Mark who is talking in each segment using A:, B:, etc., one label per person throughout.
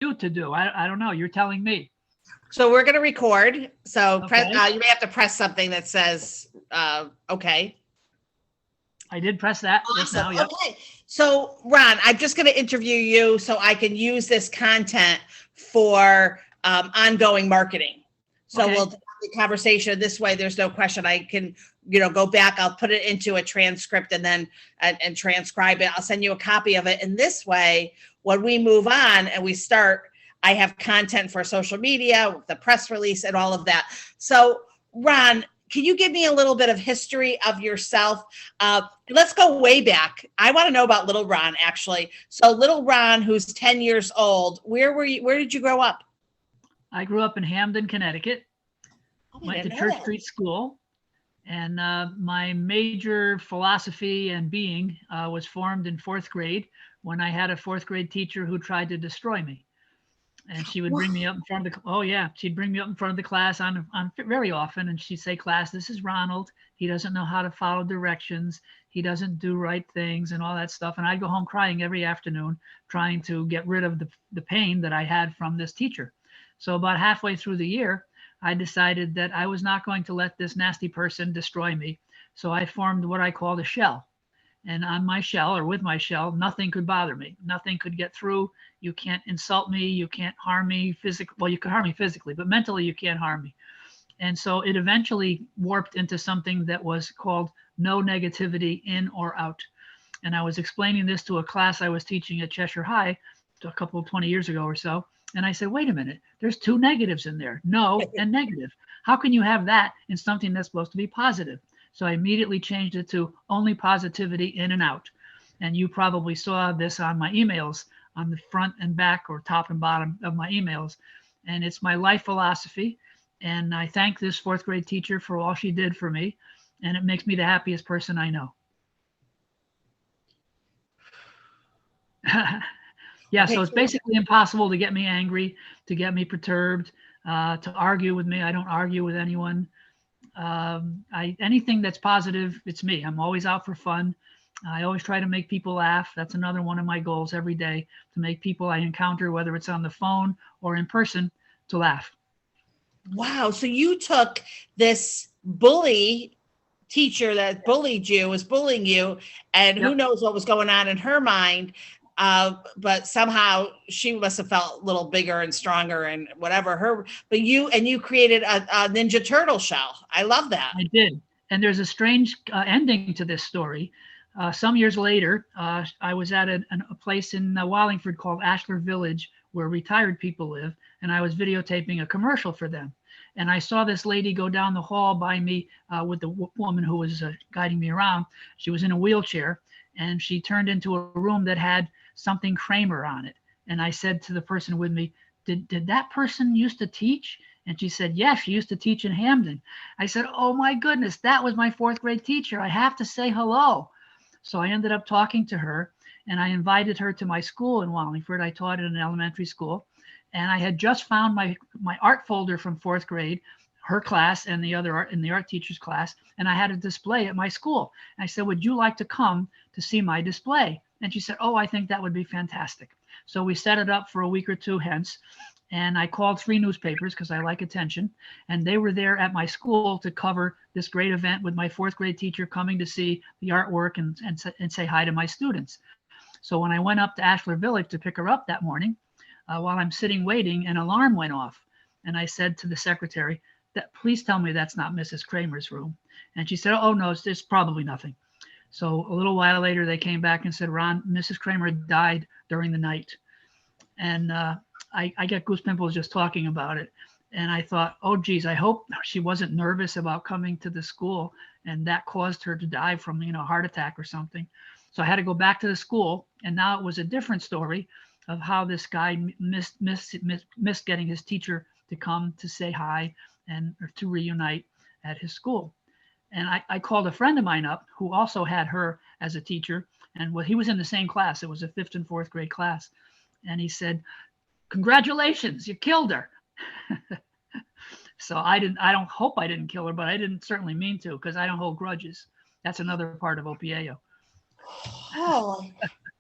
A: you to do? I don't know. You're telling me.
B: So we're going to record. So
A: Okay.
B: you may have to press something that says, okay.
A: I did press that just now.
B: Awesome.
A: Yep.
B: Okay. So Ron, I'm just going to interview you so I can use this content for ongoing marketing. So
A: Okay.
B: we'll have the conversation this way. There's no question. I can, go back. I'll put it into a transcript and then and transcribe it. I'll send you a copy of it. And this way, when we move on and we start, I have content for social media, the press release, and all of that. So Ron, can you give me a little bit of history of yourself? Let's go way back. I want to know about little Ron, actually. So little Ron, who's 10 years old, where were you? Where did you grow up?
A: I grew up in Hamden, Connecticut. Went to Church Street School. And my major philosophy and being was formed in 4th grade when I had a 4th grade teacher who tried to destroy me. And she would bring me up in front of the, she'd bring me up in front of the class on very often. And she'd say, class, this is Ronald. He doesn't know how to follow directions. He doesn't do right things and all that stuff. And I'd go home crying every afternoon, trying to get rid of the pain that I had from this teacher. So about halfway through the year, I decided that I was not going to let this nasty person destroy me. So I formed what I called a shell. And on my shell, or with my shell, nothing could bother me. Nothing could get through. You can't insult me. You can't harm me physically. Well, you can harm me physically, but mentally you can't harm me. And so it eventually warped into something that was called no negativity in or out. And I was explaining this to a class I was teaching at Cheshire High a couple of 20 years ago or so. And I said, wait a minute, there's 2 negatives in there, no and negative. How can you have that in something that's supposed to be positive? So I immediately changed it to only positivity in and out. And you probably saw this on my emails, on the front and back or top and bottom of my emails. And it's my life philosophy. And I thank this 4th grade teacher for all she did for me. And it makes me the happiest person I know. Yeah, okay, so it's basically impossible to get me angry, to get me perturbed, to argue with me. I don't argue with anyone. Anything that's positive, it's me. I'm always out for fun. I always try to make people laugh. That's another one of my goals every day, to make people I encounter, whether it's on the phone or in person, to laugh.
B: Wow. So you took this bully teacher that bullied you, was bullying you, and who knows what was going on in her mind. But somehow she must have felt a little bigger and stronger and whatever but you created a Ninja Turtle shell. I love that.
A: I did. And there's a strange ending to this story. Some years later, I was at a place in Wallingford called Ashlar Village, where retired people live. And I was videotaping a commercial for them. And I saw this lady go down the hall by me with the woman who was guiding me around. She was in a wheelchair, and she turned into a room that had something Kramer on it. And I said to the person with me, did that person used to teach? And she said, yes, she used to teach in Hamden. I said, oh my goodness, that was my 4th grade teacher. I have to say hello. So I ended up talking to her, and I invited her to my school in Wallingford. I taught at an elementary school, and I had just found my art folder from 4th grade, her class and the other art in the art teacher's class. And I had a display at my school. And I said, would you like to come to see my display? And she said, oh, I think that would be fantastic. So we set it up for a week or two hence. And I called 3 newspapers because I like attention. And they were there at my school to cover this great event with my 4th grade teacher coming to see the artwork and say hi to my students. So when I went up to Ashlar Village to pick her up that morning, while I'm sitting waiting, an alarm went off. And I said to the secretary, please tell me that's not Mrs. Kramer's room. And she said, oh, no, it's probably nothing. So a little while later, they came back and said, Ron, Mrs. Kramer died during the night. And I get goosepimples just talking about it. And I thought, oh, geez, I hope she wasn't nervous about coming to the school and that caused her to die from, a heart attack or something. So I had to go back to the school. And now it was a different story of how this guy missed getting his teacher to come to say hi and to reunite at his school. And I called a friend of mine up who also had her as a teacher. And he was in the same class. It was a 5th and 4th grade class. And he said, congratulations, you killed her. So I don't hope I didn't kill her, but I didn't certainly mean to, because I don't hold grudges. That's another part of OPAO.
B: Oh,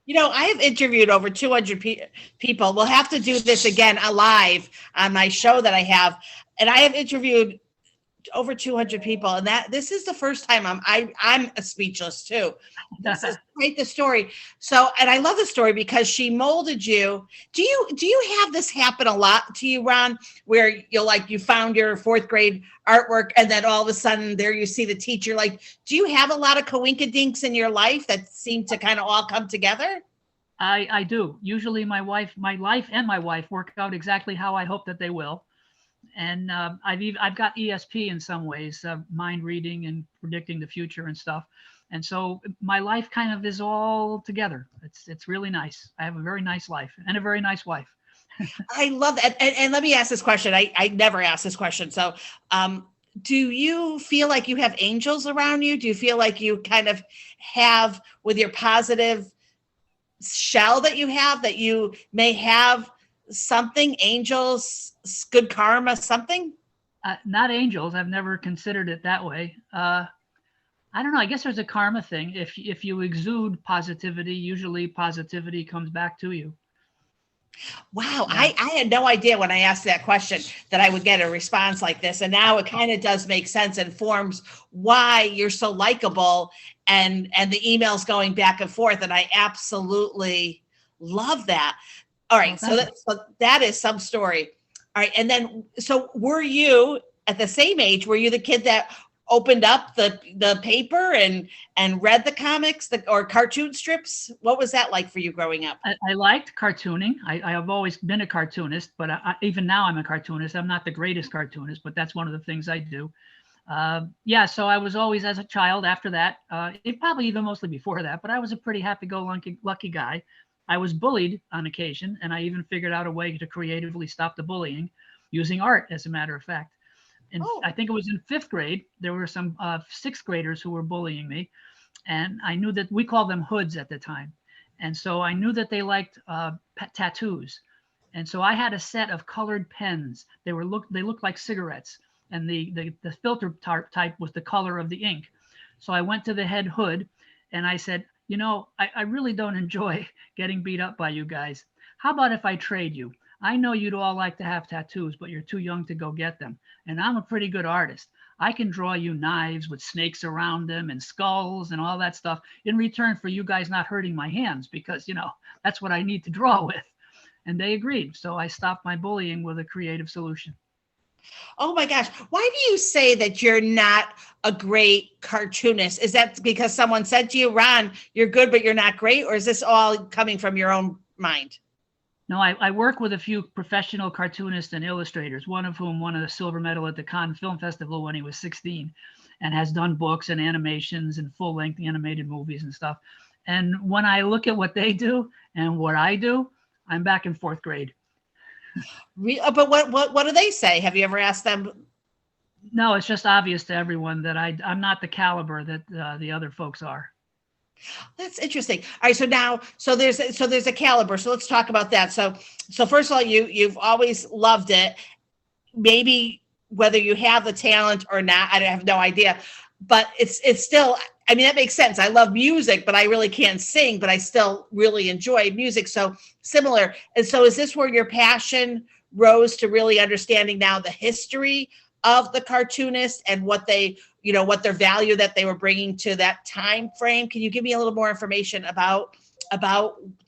B: I have interviewed over 200 people. We'll have to do this again live on my show that I have. And I have interviewed over 200 people, and this is the first time I'm speechless too. This is quite the story. So, and I love the story because she molded you. Do you have this happen a lot to you, Ron, where you found your fourth grade artwork and then all of a sudden there you see the teacher? Like, do you have a lot of coinkydinks in your life that seem to kind of all come together?
A: I do. Usually my life and my wife work out exactly how I hope that they will. And I've got ESP in some ways, mind reading and predicting the future and stuff. And so my life kind of is all together. It's really nice. I have a very nice life and a very nice wife.
B: I love that. And let me ask this question. I never ask this question. So do you feel like you have angels around you? Do you feel like you kind of have, with your positive shell that you may have something, angels, good karma, something?
A: Not angels. I've never considered it that way. I don't know. I guess there's a karma thing. If you exude positivity, usually positivity comes back to you.
B: Wow. Yeah. I had no idea when I asked that question that I would get a response like this. And now it kind of does make sense and forms why you're so likable and the emails going back and forth. And I absolutely love that. All right. So that is some story. All right. And then, so were you at the same age, were you the kid that opened up the paper and read the comics or cartoon strips? What was that like for you growing up?
A: I liked cartooning. I have always been a cartoonist, but even now I'm a cartoonist. I'm not the greatest cartoonist, but that's one of the things I do. So I was always, as a child, after that, probably even mostly before that, but I was a pretty happy-go-lucky guy. I was bullied on occasion, and I even figured out a way to creatively stop the bullying using art, as a matter of fact. And I think it was in 5th grade, there were some 6th graders who were bullying me. And I knew that we called them hoods at the time. And so I knew that they liked tattoos. And so I had a set of colored pens. They looked like cigarettes. And the filter type was the color of the ink. So I went to the head hood and I said, I really don't enjoy getting beat up by you guys. How about if I trade you? I know you'd all like to have tattoos, but you're too young to go get them. And I'm a pretty good artist. I can draw you knives with snakes around them and skulls and all that stuff in return for you guys not hurting my hands because, that's what I need to draw with. And they agreed. So I stopped my bullying with a creative solution.
B: Oh my gosh. Why do you say that you're not a great cartoonist? Is that because someone said to you, Ron, you're good, but you're not great? Or is this all coming from your own mind?
A: No, I work with a few professional cartoonists and illustrators, one of whom won a silver medal at the Cannes Film Festival when he was 16 and has done books and animations and full-length animated movies and stuff. And when I look at what they do and what I do, I'm back in 4th grade.
B: But what do they say? Have you ever asked them?
A: No, it's just obvious to everyone that I'm not the caliber that the other folks are.
B: That's interesting. All right, so there's a caliber. So let's talk about that. So first of all, you've always loved it. Maybe whether you have the talent or not, I have no idea. But it's still, I mean, that makes sense. I love music, but I really can't sing, but I still really enjoy music. So similar. And so is this where your passion rose to really understanding now the history of the cartoonist and what they, what their value that they were bringing to that time frame? Can you give me a little more information about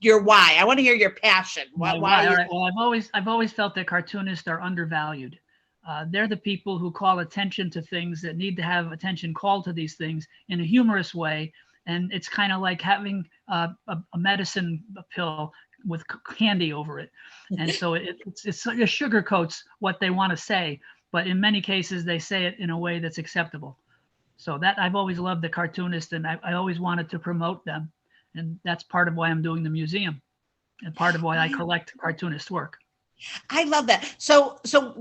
B: your why? I want to hear your passion. Why?
A: All right. Well, I've always felt that cartoonists are undervalued. They're the people who call attention to things that need to have attention called to these things in a humorous way. And it's kind of like having a medicine pill with candy over it. And so it sugarcoats what they want to say. But in many cases, they say it in a way that's acceptable. So that I've always loved the cartoonist, and I always wanted to promote them. And that's part of why I'm doing the museum and part of why I collect cartoonist work.
B: I love that. So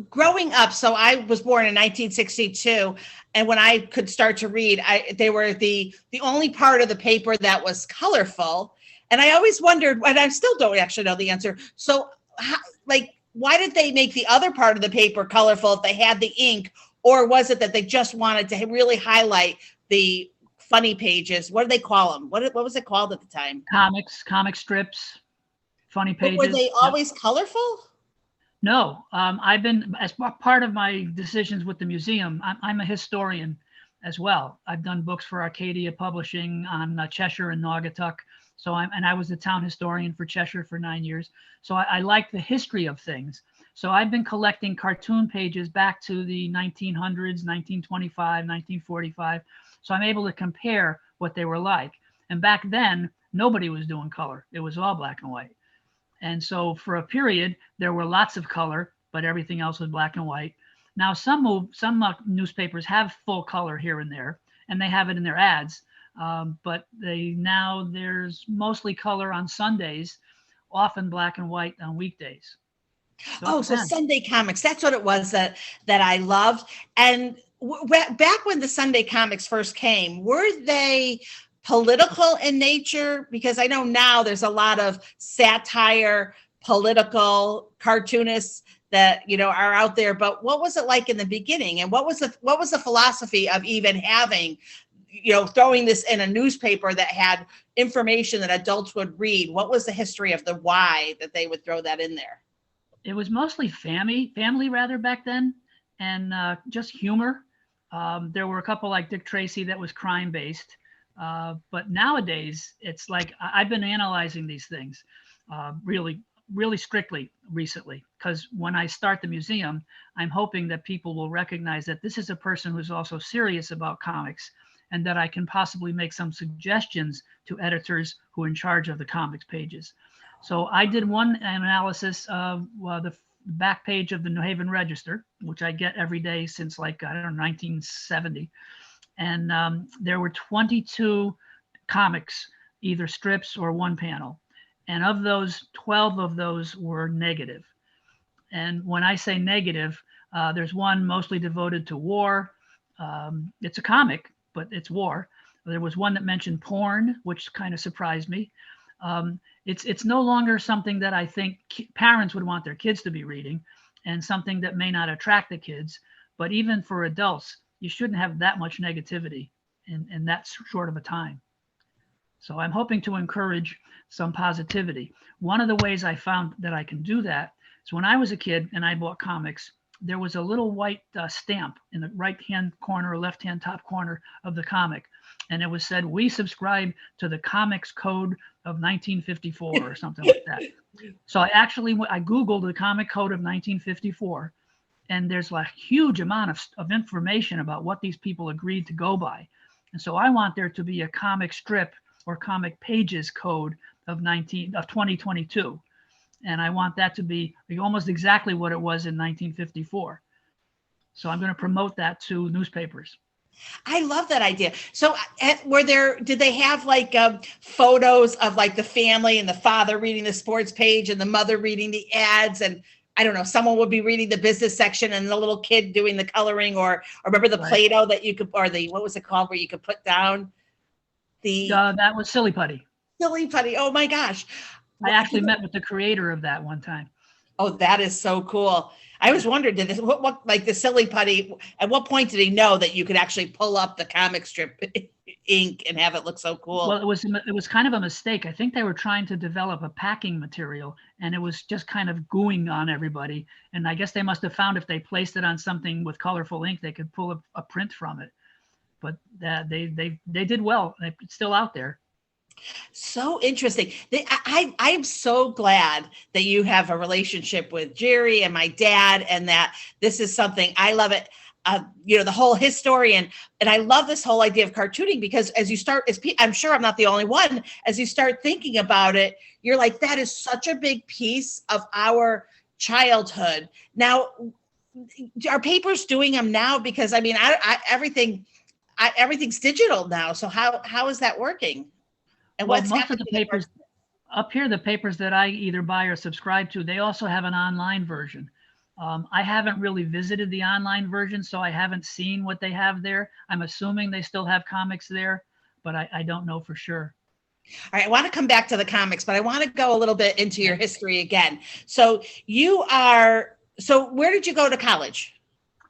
B: growing up, so I was born in 1962, and when I could start to read, they were the only part of the paper that was colorful. And I always wondered, and I still don't actually know the answer. So why did they make the other part of the paper colorful if they had the ink? Or was it that they just wanted to really highlight the funny pages. What do they call them? What was it called at the time?
A: Comic strips, funny pages.
B: But were they always colorful?
A: No, I've been, as part of my decisions with the museum, I'm a historian as well. I've done books for Arcadia Publishing on Cheshire and Naugatuck. So I was the town historian for Cheshire for 9 years. So I like the history of things. So I've been collecting cartoon pages back to the 1900s, 1925, 1945. So I'm able to compare what they were like. And back then, nobody was doing color. It was all black and white. And so for a period, there were lots of color, but everything else was black and white. Now, some newspapers have full color here and there, and they have it in their ads. But there's mostly color on Sundays, often black and white on weekdays.
B: So Sunday comics, that's what it was that I loved. And back when the Sunday comics first came, were they political in nature? Because I know now there's a lot of satire, political cartoonists that, are out there. But what was it like in the beginning? And what was the philosophy of even having, throwing this in a newspaper that had information that adults would read? What was the history of the why that they would throw that in there?
A: It was mostly family rather back then, and just humor. There were a couple like Dick Tracy that was crime based. But nowadays, it's like I've been analyzing these things really, really strictly recently, because when I start the museum, I'm hoping that people will recognize that this is a person who's also serious about comics, and that I can possibly make some suggestions to editors who are in charge of the comics pages. So I did one analysis of the back page of the New Haven Register, which I get every day since 1970. And there were 22 comics, either strips or one panel. And of those, 12 of those were negative. And when I say negative, there's one mostly devoted to war. It's a comic, but it's war. There was one that mentioned porn, which kind of surprised me. It's no longer something that I think parents would want their kids to be reading, and something that may not attract the kids. But even for adults, you shouldn't have that much negativity in that short of a time. So I'm hoping to encourage some positivity. One of the ways I found that I can do that is when I was a kid and I bought comics, there was a little white stamp in the right-hand corner or left-hand top corner of the comic. And it was said, "We subscribe to the Comics Code of 1954 or something like that." So I Googled the Comic Code of 1954, and there's a huge amount of information about what these people agreed to go by. And so I want there to be a comic strip or comic pages code of 2022. And I want that to be almost exactly what it was in 1954. So I'm going to promote that to newspapers.
B: I love that idea. So did they have photos of the family and the father reading the sports page and the mother reading the ads, and I don't know, someone would be reading the business section and the little kid doing the coloring, or remember the Play-Doh that you could, or what was it called, where you could put down
A: that was Silly Putty.
B: Silly Putty. Oh my gosh.
A: I actually met with the creator of that one time.
B: Oh, that is so cool. I was wondering, what the Silly Putty, at what point did he know that you could actually pull up the comic strip ink and have it look so cool?
A: Well, it was kind of a mistake. I think they were trying to develop a packing material, and it was just kind of gooing on everybody. And I guess they must have found if they placed it on something with colorful ink, they could pull a print from it. But they did well. It's still out there.
B: So interesting. I'm so glad that you have a relationship with Jerry and my dad, and that this is something I love it. The whole historian, and I love this whole idea of cartooning, because as you start, I'm sure I'm not the only one, as you start thinking about it, you're like, that is such a big piece of our childhood. Now, are papers doing them now? Because I mean, everything's digital now. So how is that working? And
A: most of the papers up here, the papers that I either buy or subscribe to, they also have an online version. I haven't really visited the online version, so I haven't seen what they have there. I'm assuming they still have comics there, but I don't know for sure.
B: All right, I want to come back to the comics, but I want to go a little bit into your history again. So where did you go to college?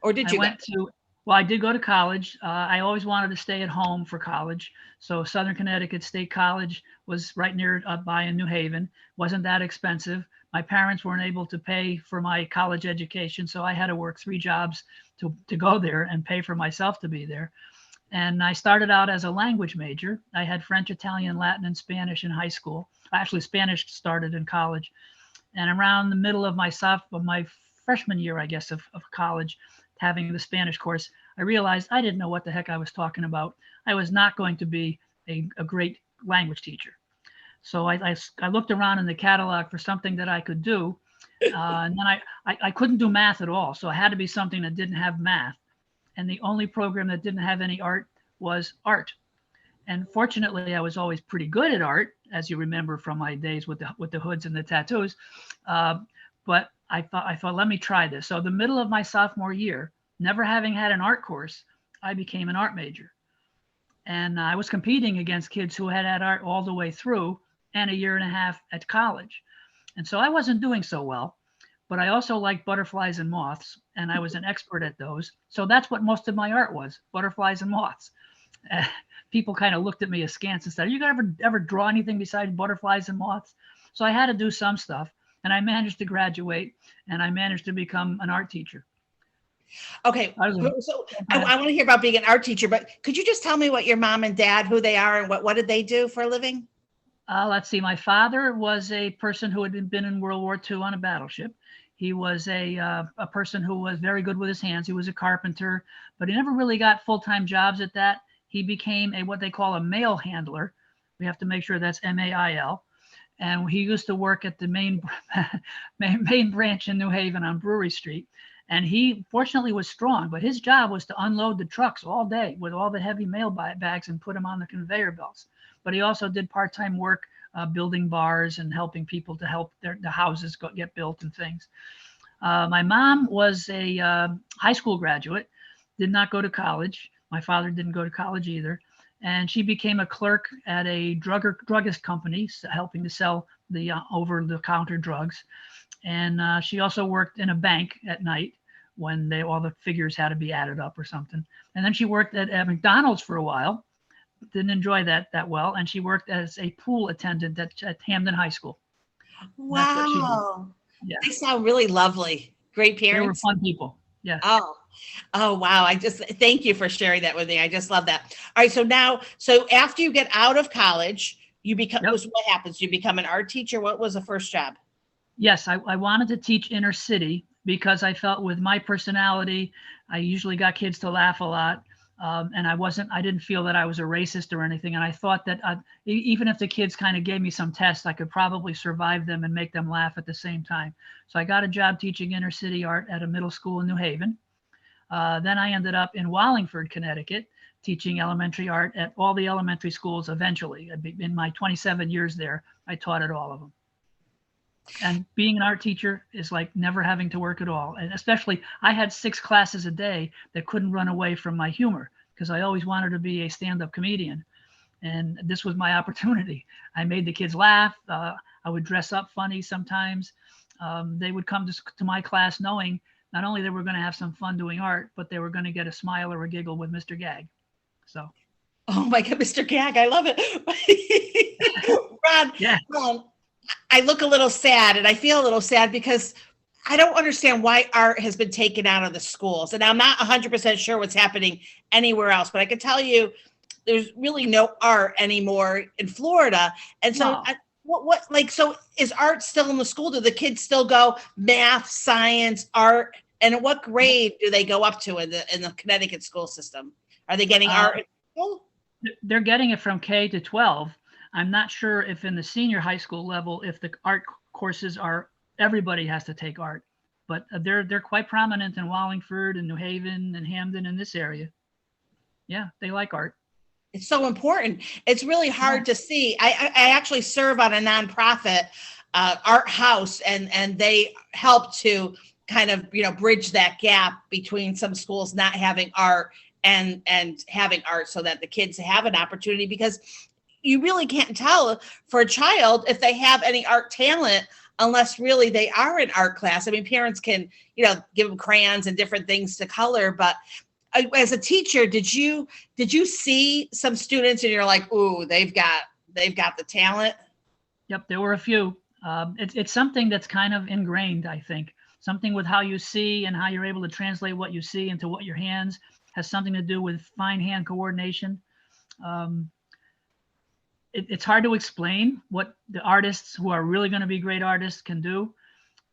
B: Or did you
A: went to Well, I did go to college. I always wanted to stay at home for college. So Southern Connecticut State College was right near by in New Haven. Wasn't that expensive. My parents weren't able to pay for my college education, so I had to work 3 jobs to go there and pay for myself to be there. And I started out as a language major. I had French, Italian, Latin, and Spanish in high school. Actually, Spanish started in college. And around the middle of my freshman year, I guess, of college, having the Spanish course, I realized I didn't know what the heck I was talking about. I was not going to be a great language teacher. So I looked around in the catalog for something that I could do. And then I couldn't do math at all. So it had to be something that didn't have math. And the only program that didn't have any art was art. And fortunately, I was always pretty good at art, as you remember from my days with the hoods and the tattoos. But I thought, let me try this. So the middle of my sophomore year, never having had an art course, I became an art major. And I was competing against kids who had art all the way through and a year and a half at college. And so I wasn't doing so well, but I also liked butterflies and moths, and I was an expert at those. So that's what most of my art was, butterflies and moths. People kind of looked at me askance and said, "You ever draw anything besides butterflies and moths?" So I had to do some stuff, and I managed to graduate, and I managed to become an art teacher.
B: Okay, so I want to hear about being an art teacher, but could you just tell me what your mom and dad, who they are, and what did they do for a living?
A: Let's see. My father was a person who had been in World War II on a battleship. He was a person who was very good with his hands. He was a carpenter, but he never really got full-time jobs at that. He became what they call a mail handler. We have to make sure that's MAIL. And he used to work at the main branch in New Haven on Brewery Street. And he fortunately was strong, but his job was to unload the trucks all day with all the heavy mail bags and put them on the conveyor belts. But he also did part-time work building bars and helping people to help the houses get built and things. My mom was a high school graduate, did not go to college. My father didn't go to college either. And she became a clerk at a druggist company, helping to sell the over-the-counter drugs. And she also worked in a bank at night when all the figures had to be added up or something. And then she worked at McDonald's for a while. Didn't enjoy that well. And she worked as a pool attendant at Hamden High School.
B: Wow. Yeah. They sound really lovely. Great parents.
A: They were fun people. Yeah.
B: Oh, wow. Thank you for sharing that with me. I just love that. All right. So after you get out of college, you become, what happens? You become an art teacher. What was the first job?
A: Yes, I wanted to teach inner city because I felt with my personality, I usually got kids to laugh a lot. And I didn't feel that I was a racist or anything. And I thought that even if the kids kind of gave me some tests, I could probably survive them and make them laugh at the same time. So I got a job teaching inner city art at a middle school in New Haven. Then I ended up in Wallingford, Connecticut, teaching elementary art at all the elementary schools eventually. In my 27 years there, I taught at all of them. And being an art teacher is like never having to work at all. And especially, I had 6 classes a day that couldn't run away from my humor because I always wanted to be a stand-up comedian. And this was my opportunity. I made the kids laugh. I would dress up funny sometimes. They would come to my class knowing not only they were going to have some fun doing art, but they were going to get a smile or a giggle with Mr. Gag. So.
B: Oh my God, Mr. Gag, I love it. Ron,
A: yeah.
B: I look a little sad, and I feel a little sad because I don't understand why art has been taken out of the schools. And I'm not 100% sure what's happening anywhere else, but I can tell you there's really no art anymore in Florida. And so so is art still in the school? Do the kids still go math, science, art? And what grade do they go up to in the Connecticut school system? Are they getting art in school?
A: They're getting it from K to 12. I'm not sure if in the senior high school level, if the art courses everybody has to take art, but they're quite prominent in Wallingford and New Haven and Hamden in this area. Yeah, they like art.
B: It's so important. It's really hard to see. I actually serve on a nonprofit art house, and they help to kind of, bridge that gap between some schools not having art and having art so that the kids have an opportunity, because you really can't tell for a child if they have any art talent unless really they are in art class. I mean, parents can, give them crayons and different things to color, but as a teacher, did you see some students and you're like, ooh, they've got the talent?
A: Yep, there were a few. It's something that's kind of ingrained, I think. Something with how you see and how you're able to translate what you see into what your hands has something to do with fine hand coordination. It's hard to explain what the artists who are really going to be great artists can do,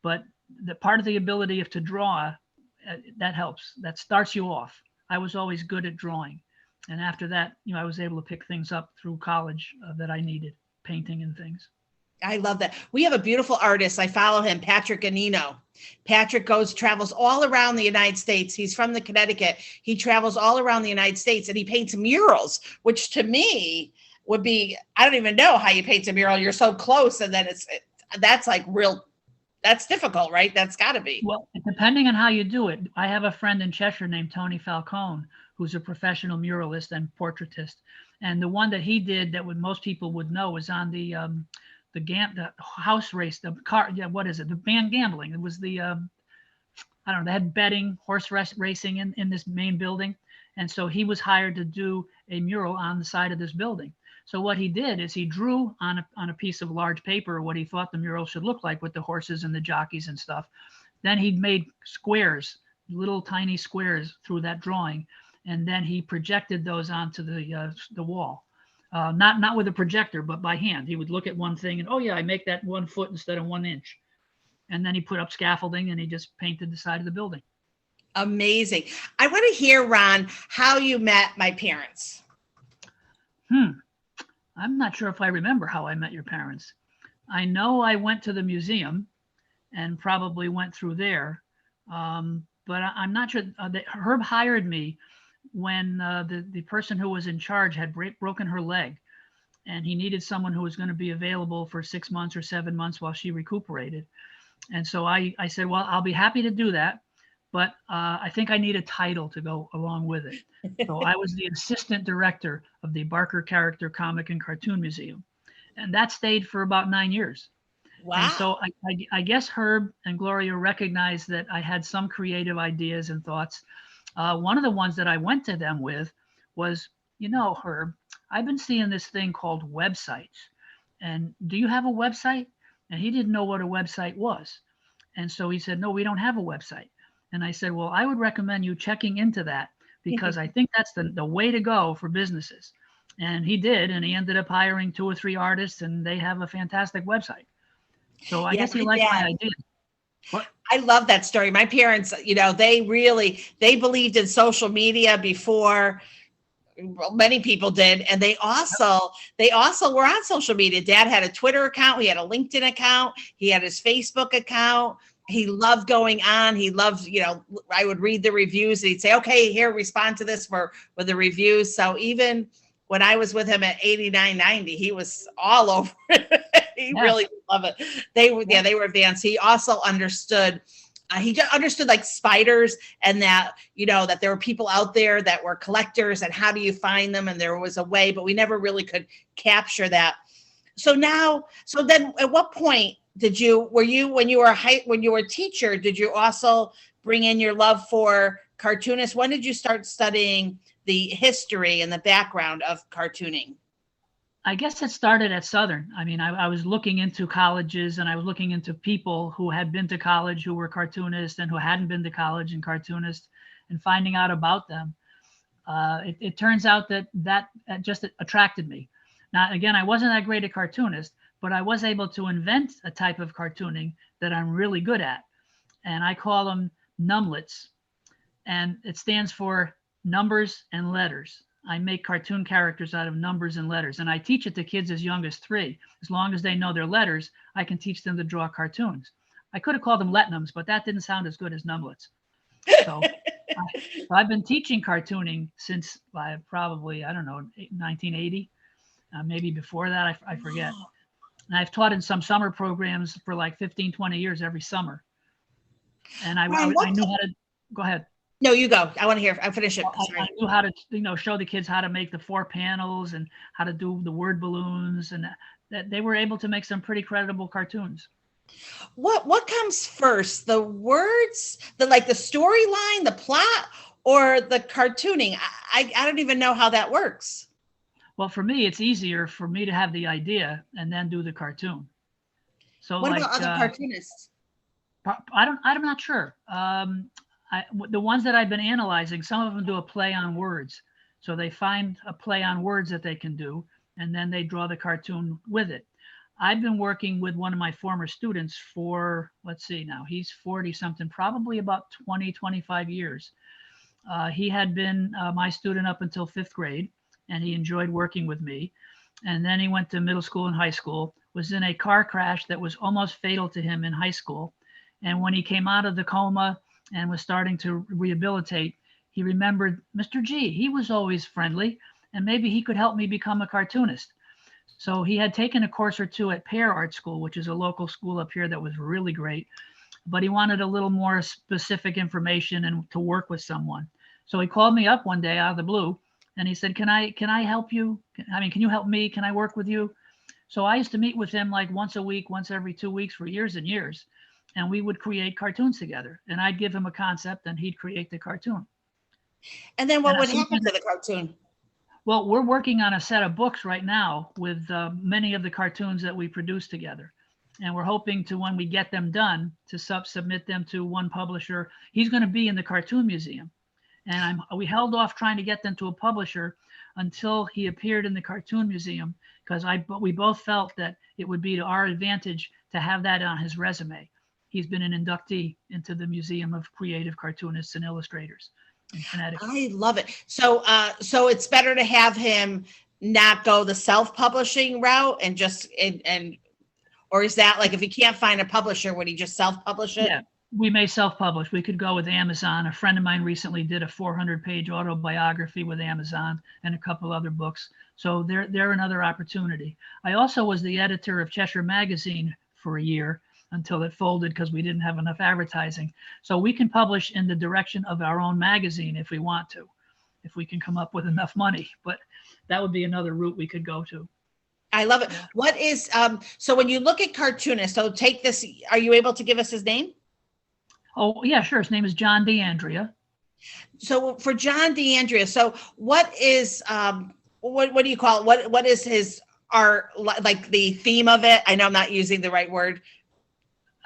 A: but the part of the ability to draw, that helps. That starts you off. I was always good at drawing. And after that, I was able to pick things up through college that I needed, painting and things.
B: I love that. We have a beautiful artist. I follow him, Patrick Anino. Patrick travels all around the United States. He's from the Connecticut. He travels all around the United States and he paints murals, which to me would be, I don't even know how you paint a mural. You're so close. And then that's like real, that's difficult, right? That's gotta be.
A: Well, depending on how you do it. I have a friend in Cheshire named Tony Falcone, who's a professional muralist and portraitist. And the one that he did that most people would know was on the house race, the car, what is it? The band gambling. It was the, I don't know, they had betting, horse racing in this main building. And so he was hired to do a mural on the side of this building. So what he did is he drew on a piece of large paper what he thought the mural should look like with the horses and the jockeys and stuff. Then he made squares, little tiny squares through that drawing. And then he projected those onto the wall. Not with a projector, but by hand. He would look at one thing and, oh yeah, I make that 1 foot instead of 1 inch. And then he put up scaffolding and he just painted the side of the building.
B: Amazing. I want to hear, Ron, how you met my parents.
A: I'm not sure if I remember how I met your parents. I know I went to the museum and probably went through there. But I'm not sure. Herb hired me when the person who was in charge had broken her leg, and he needed someone who was going to be available for 6 months or 7 months while she recuperated. And so I said, well, I'll be happy to do that, but I think I need a title to go along with it. So I was the assistant director of the Barker Character Comic and Cartoon Museum, and that stayed for about 9 years.
B: Wow.
A: And so I guess Herb and Gloria recognized that I had some creative ideas and thoughts. One of the ones that I went to them with was, Herb, I've been seeing this thing called websites. And do you have a website? And he didn't know what a website was. And so he said, no, we don't have a website. And I said, well, I would recommend you checking into that because I think that's the way to go for businesses. And he did. And he ended up hiring 2 or 3 artists and they have a fantastic website. So I guess he liked my idea. What?
B: I love that story. My parents, they believed in social media before many people did. And they also were on social media. Dad had a Twitter account. He had a LinkedIn account. He had his Facebook account. He loved going on. He loved, I would read the reviews and he'd say, okay, here, respond to this with the reviews. So even when I was with him at 89, 90, he was all over it. He really loved it. They were advanced. He also understood, like spiders and that, that there were people out there that were collectors and how do you find them? And there was a way, but we never really could capture that. So then at what point when you were a teacher, did you also bring in your love for cartoonists? When did you start studying the history and the background of cartooning?
A: I guess it started at Southern. I mean, I was looking into colleges and I was looking into people who had been to college who were cartoonists and who hadn't been to college and cartoonists and finding out about them. It turns out that just attracted me. Now, again, I wasn't that great a cartoonist, but I was able to invent a type of cartooning that I'm really good at. And I call them numlets. And it stands for numbers and letters. I make cartoon characters out of numbers and letters. And I teach it to kids as young as 3. As long as they know their letters, I can teach them to draw cartoons. I could have called them letnums, but that didn't sound as good as numlets. So I've been teaching cartooning since probably, 1980, maybe before that, I forget. And I've taught in some summer programs for like 15, 20 years every summer. And I knew how to, go ahead.
B: No, you go. I want to hear. I'll finish it.
A: I knew how to, show the kids how to make the 4 panels and how to do the word balloons, and that they were able to make some pretty credible cartoons.
B: What comes first? The words, the storyline, the plot, or the cartooning? I don't even know how that works.
A: Well, for me, it's easier for me to have the idea and then do the cartoon. So
B: What
A: like,
B: about other cartoonists?
A: I'm not sure. The ones that I've been analyzing, some of them do a play on words. So they find a play on words that they can do, and then they draw the cartoon with it. I've been working with one of my former students for, let's see now, he's 40 something, probably about 20, 25 years. He had been my student up until 5th grade, and he enjoyed working with me. And then he went to middle school and high school, was in a car crash that was almost fatal to him in high school. And when he came out of the coma and was starting to rehabilitate, he remembered Mr. G. He was always friendly, and maybe he could help me become a cartoonist. So he had taken a course or two at Pear Art School, which is a local school up here that was really great, but he wanted a little more specific information and to work with someone. So he called me up one day out of the blue, and he said, can I help you? I mean, can you help me? Can I work with you? So I used to meet with him like once a week, once every 2 weeks for years and years. And we would create cartoons together. And I'd give him a concept and he'd create the cartoon.
B: And then what would happen to the cartoon?
A: Well, we're working on a set of books right now with many of the cartoons that we produce together. And we're hoping to, when we get them done, to submit them to one publisher. He's going to be in the Cartoon Museum. And we held off trying to get them to a publisher until he appeared in the Cartoon Museum, because we both felt that it would be to our advantage to have that on his resume. He's been an inductee into the Museum of Creative Cartoonists and Illustrators in Connecticut.
B: I love it. So it's better to have him not go the self-publishing route and just, or is that like, if he can't find a publisher, would he just self-publish it?
A: Yeah, we may self-publish. We could go with Amazon. A friend of mine recently did a 400-page autobiography with Amazon and a couple other books. So they're another opportunity. I also was the editor of Cheshire Magazine for a year, until it folded because we didn't have enough advertising. So we can publish in the direction of our own magazine if we want to, if we can come up with enough money. But that would be another route we could go to.
B: I love it. What is, so when you look at cartoonists, so take this, are you able to give us his name?
A: Oh, yeah, sure. His name is John DeAndrea.
B: So for John DeAndrea, so what is, what do you call it? What is his art, like the theme of it? I know I'm not using the right word.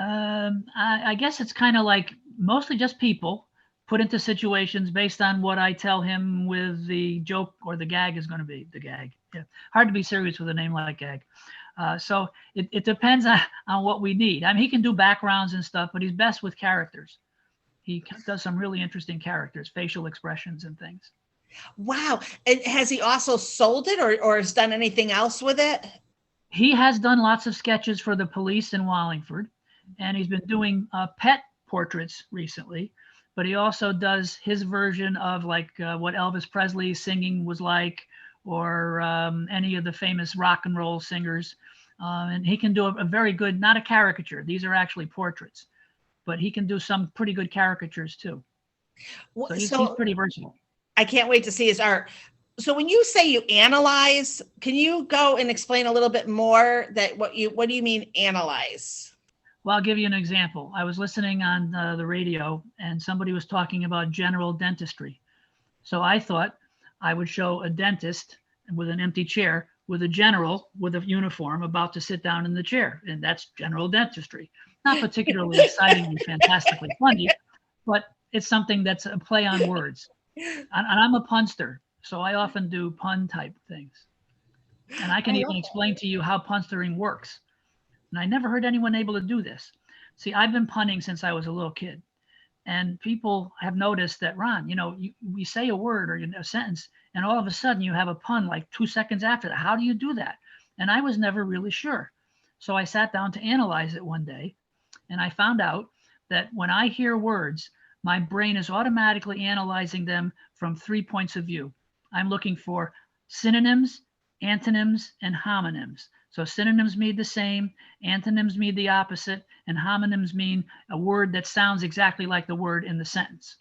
A: I guess it's kind of like mostly just people put into situations based on what I tell him with the joke or the gag is going to be the gag. Yeah. Hard to be serious with a name like Gag. So it depends on what we need. I mean, he can do backgrounds and stuff, but he's best with characters. He does some really interesting characters, facial expressions and things.
B: Wow. And has he also sold it or has done anything else with it?
A: He has done lots of sketches for the police in Wallingford. And he's been doing pet portraits recently, but he also does his version of like what Elvis Presley's singing was like, or any of the famous rock and roll singers. And he can do a very good, not a caricature. These are actually portraits, but he can do some pretty good caricatures too. So he's pretty versatile.
B: I can't wait to see his art. So when you say you analyze, can you go and explain a little bit more that what do you mean analyze?
A: Well, I'll give you an example. I was listening on the radio and somebody was talking about general dentistry. So I thought I would show a dentist with an empty chair with a general with a uniform about to sit down in the chair. And that's general dentistry. Not particularly exciting and fantastically funny, but it's something that's a play on words. And I'm a punster, so I often do pun type things. And I can even explain to you how punstering works. And I never heard anyone able to do this. See, I've been punning since I was a little kid. And people have noticed that, Ron, we say a word or a sentence, and all of a sudden you have a pun like 2 seconds after that. How do you do that? And I was never really sure. So I sat down to analyze it one day, and I found out that when I hear words, my brain is automatically analyzing them from 3 points of view. I'm looking for synonyms, antonyms, and homonyms. So synonyms mean the same, antonyms mean the opposite, and homonyms mean a word that sounds exactly like the word in the sentence.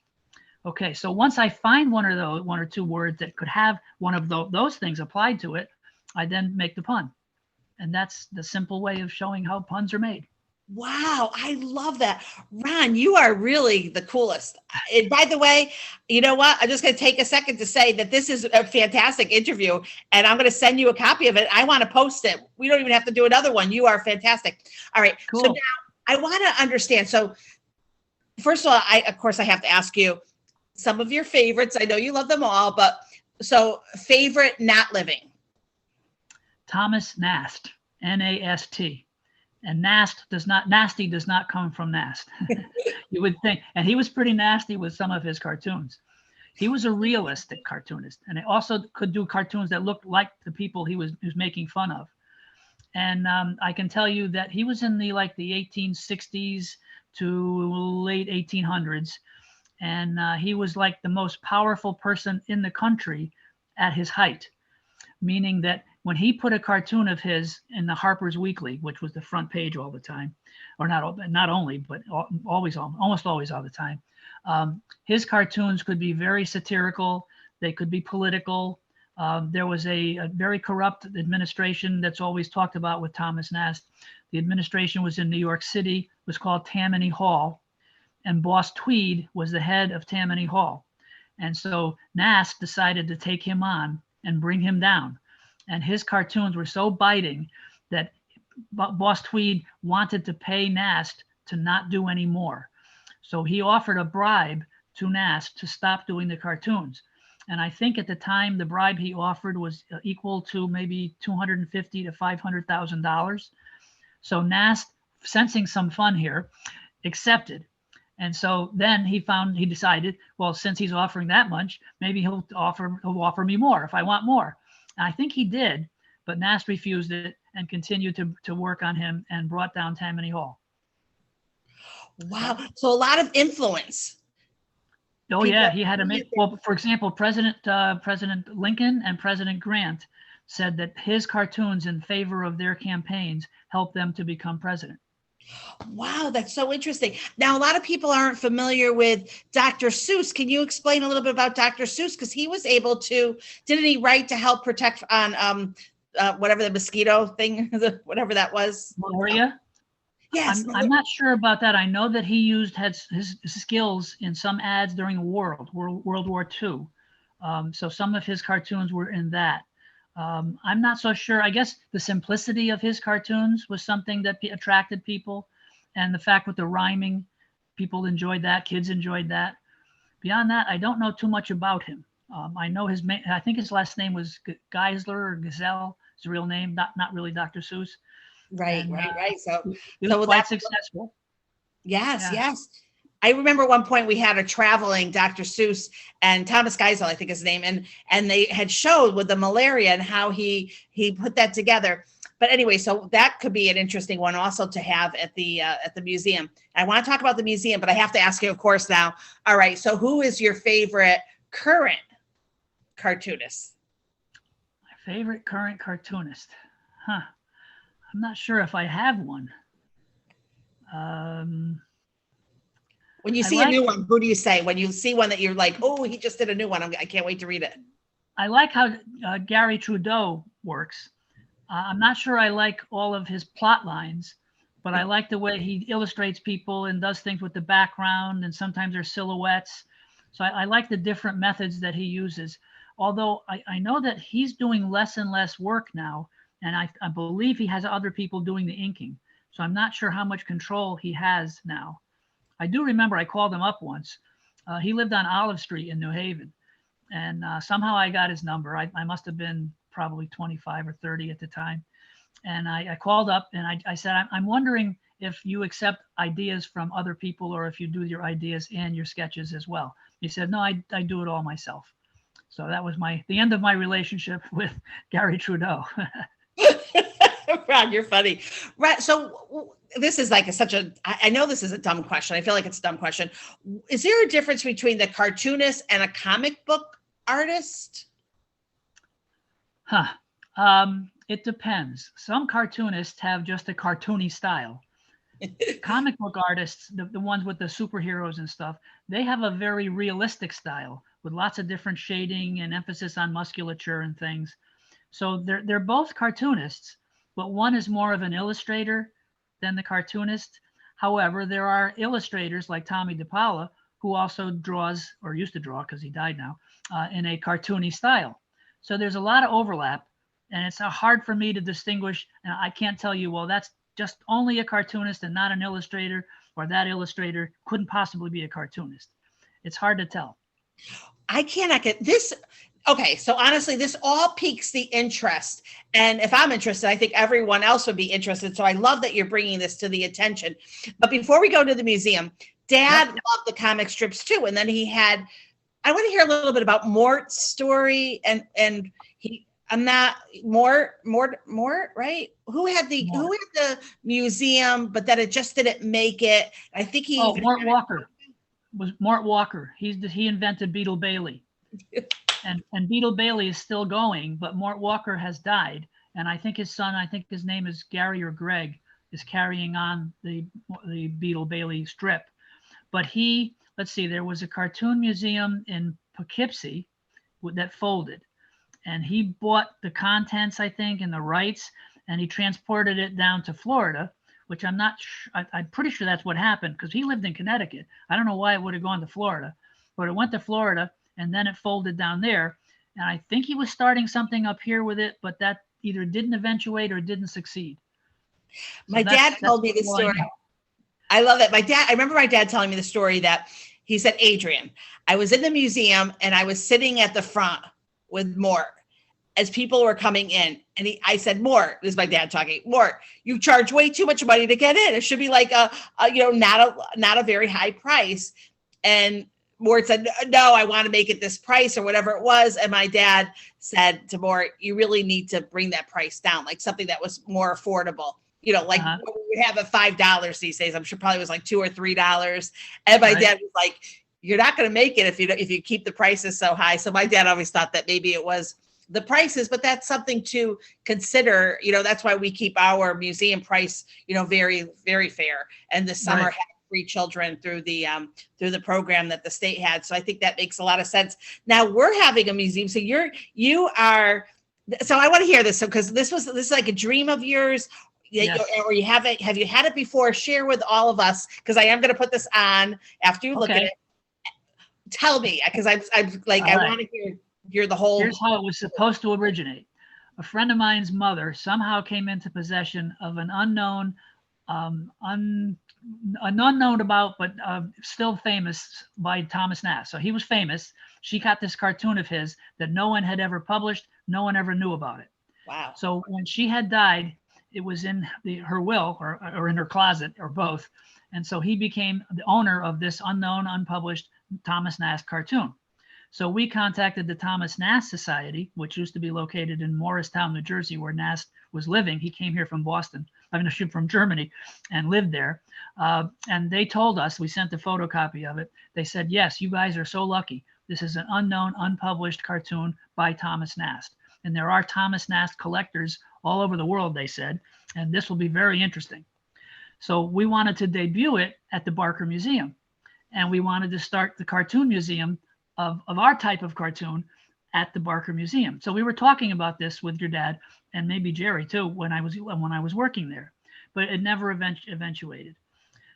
A: Okay, so once I find one or two words that could have one of those things applied to it, I then make the pun. And that's the simple way of showing how puns are made.
B: Wow, I love that. Ron, you are really the coolest. And by the way, you know what? I'm just going to take a second to say that this is a fantastic interview, and I'm going to send you a copy of it. I want to post it. We don't even have to do another one. You are fantastic. All right.
A: Cool.
B: So now I want to understand. So first of all, of course, I have to ask you some of your favorites. I know you love them all, but so favorite not living.
A: Thomas Nast, N-A-S-T. And nasty does not come from Nast. You would think, and he was pretty nasty with some of his cartoons. He was a realistic cartoonist, and he also could do cartoons that looked like the people he was making fun of. And I can tell you that he was in the 1860s to late 1800s, and he was like the most powerful person in the country at his height, meaning that when he put a cartoon of his in the Harper's Weekly, which was the front page all the time, or not only, but almost always all the time, his cartoons could be very satirical. They could be political. There was a very corrupt administration that's always talked about with Thomas Nast. The administration was in New York City, was called Tammany Hall, and Boss Tweed was the head of Tammany Hall. And so Nast decided to take him on and bring him down. And his cartoons were so biting that Boss Tweed wanted to pay Nast to not do any more. So he offered a bribe to Nast to stop doing the cartoons. And I think at the time, the bribe he offered was equal to maybe $250,000 to $500,000. So Nast, sensing some fun here, accepted. And so then he decided, well, since he's offering that much, maybe he'll offer me more if I want more. And I think he did, but Nast refused it and continued to work on him and brought down Tammany Hall.
B: Wow. So a lot of influence.
A: Oh yeah, he had to make, well, for example, President Lincoln and President Grant said that his cartoons in favor of their campaigns helped them to become president.
B: Wow, that's so interesting. Now, a lot of people aren't familiar with Dr. Seuss. Can you explain a little bit about Dr. Seuss? Because he was able to, didn't he write to help protect on whatever the mosquito thing, whatever that was?
A: Malaria?
B: Yes.
A: I'm not sure about that. I know that he had his skills in some ads during World War II. So some of his cartoons were in that. I'm not so sure. I guess the simplicity of his cartoons was something that attracted people. And the fact with the rhyming, people enjoyed that. Kids enjoyed that. Beyond that, I don't know too much about him. I know I think his last name was Geisler or Gazelle, his real name, not really Dr. Seuss.
B: Right. So
A: he was quite successful.
B: Yes, yeah. Yes. I remember one point we had a traveling Dr. Seuss and Thomas Geisel, I think his name, and they had showed with the malaria and how he put that together. But anyway, so that could be an interesting one also to have at the museum. I want to talk about the museum, but I have to ask you, of course, now. All right, so who is your favorite current cartoonist?
A: My favorite current cartoonist? I'm not sure if I have one.
B: When you see a new one, who do you say? When you see one that you're like, oh, he just did a new one, I can't wait to read it.
A: I like how Gary Trudeau works. I'm not sure I like all of his plot lines, but I like the way he illustrates people and does things with the background, and sometimes there's silhouettes. So I like the different methods that he uses. Although I know that he's doing less and less work now, and I believe he has other people doing the inking. So I'm not sure how much control he has now. I do remember I called him up once. He lived on Olive Street in New Haven, and somehow I got his number. I must have been probably 25 or 30 at the time. And I called up and I said, I'm wondering if you accept ideas from other people or if you do your ideas and your sketches as well. He said, no, I do it all myself. So that was the end of my relationship with Gary Trudeau.
B: Ron, you're funny. Right. So this is like I know this is a dumb question. I feel like it's a dumb question. Is there a difference between the cartoonist and a comic book artist?
A: It depends. Some cartoonists have just a cartoony style. Comic book artists, the ones with the superheroes and stuff, they have a very realistic style with lots of different shading and emphasis on musculature and things. So they're both cartoonists, but one is more of an illustrator than the cartoonist. However, there are illustrators like Tommy DePaula who also draws, or used to draw because he died now, in a cartoony style. So there's a lot of overlap, and it's hard for me to distinguish. And I can't tell you, well, that's just only a cartoonist and not an illustrator, or that illustrator couldn't possibly be a cartoonist. It's hard to tell.
B: I cannot get this. Okay, so honestly, this all piques the interest. And if I'm interested, I think everyone else would be interested. So I love that you're bringing this to the attention. But before we go to the museum, Dad loved the comic strips too. And then I want to hear a little bit about Mort's story. Mort, right? Who had the museum, but that it just didn't make it. I think
A: Mort Walker. Was Mort Walker. He invented Beetle Bailey. And Beetle Bailey is still going, but Mort Walker has died. And I think his son, I think his name is Gary or Greg, is carrying on the Beetle Bailey strip. But let's see, there was a cartoon museum in Poughkeepsie that folded. And he bought the contents, I think, and the rights, and he transported it down to Florida, which I'm pretty sure that's what happened, because he lived in Connecticut. I don't know why it would have gone to Florida, but it went to Florida. And then it folded down there. And I think he was starting something up here with it, but that either didn't eventuate or didn't succeed.
B: My dad told me this story. I love it. I remember my dad telling me the story that he said, Adrienne, I was in the museum and I was sitting at the front with Mort as people were coming in. And I said, Mort, this is my dad talking, Mort, you charge way too much money to get in. It should be like not a very high price. And Mort said, no, I want to make it this price or whatever it was. And my dad said to Mort, you really need to bring that price down, like something that was more affordable. Like we have at $5 these days. I'm sure probably was like $2 or $3. And my dad was like, you're not going to make it if you keep the prices so high. So my dad always thought that maybe it was the prices, but that's something to consider. That's why we keep our museum price, very, very fair. And this summer, free children through the program that the state had. So I think that makes a lot of sense. Now we're having a museum. So so I want to hear this. So, because this is like a dream of yours, or you have it. Have you had it before? Share with all of us, because I am going to put this on after you look at it. Tell me, because I want to hear the whole.
A: Here's how it was supposed to originate. A friend of mine's mother somehow came into possession of an unknown, unknown about, but still famous by Thomas Nast. So he was famous. She got this cartoon of his that no one had ever published. No one ever knew about it.
B: Wow.
A: So when she had died, it was in her will or in her closet or both. And so he became the owner of this unknown, unpublished Thomas Nast cartoon. So we contacted the Thomas Nast Society, which used to be located in Morristown, New Jersey, where Nast was living. He came here from from Germany, and lived there. And they told us, we sent a photocopy of it. They said, yes, you guys are so lucky. This is an unknown, unpublished cartoon by Thomas Nast. And there are Thomas Nast collectors all over the world, they said, and this will be very interesting. So we wanted to debut it at the Barker Museum. And we wanted to start the cartoon museum of our type of cartoon at the Barker Museum. So we were talking about this with your dad and maybe Jerry too when I was working there, but it never eventuated.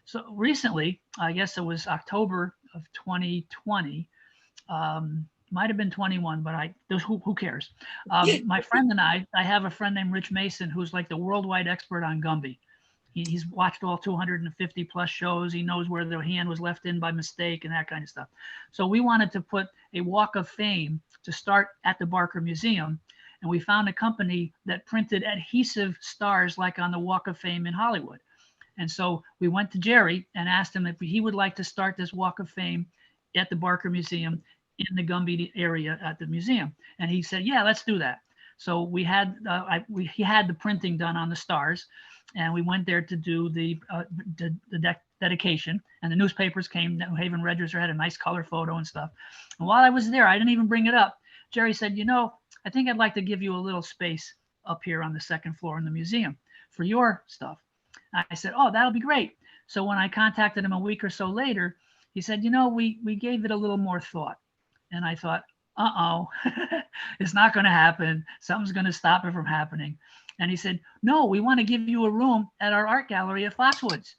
A: So recently, I guess it was October of 2020, might have been 21, but who cares? My friend and I have a friend named Rich Mason who's like the worldwide expert on Gumby. He's watched all 250 plus shows. He knows where the hand was left in by mistake and that kind of stuff. So we wanted to put a walk of fame to start at the Barker Museum. And we found a company that printed adhesive stars like on the Walk of Fame in Hollywood. And so we went to Jerry and asked him if he would like to start this Walk of Fame at the Barker Museum in the Gumby area at the museum. And he said, yeah, let's do that. So he had the printing done on the stars. And we went there to do the dedication, and the newspapers came. New Haven Register had a nice color photo and stuff. And while I was there, I didn't even bring it up. Jerry said, I think I'd like to give you a little space up here on the second floor in the museum for your stuff. I said, oh, that'll be great. So when I contacted him a week or so later, he said, we gave it a little more thought. And I thought, it's not going to happen. Something's going to stop it from happening. And he said, no, we want to give you a room at our art gallery at Foxwoods.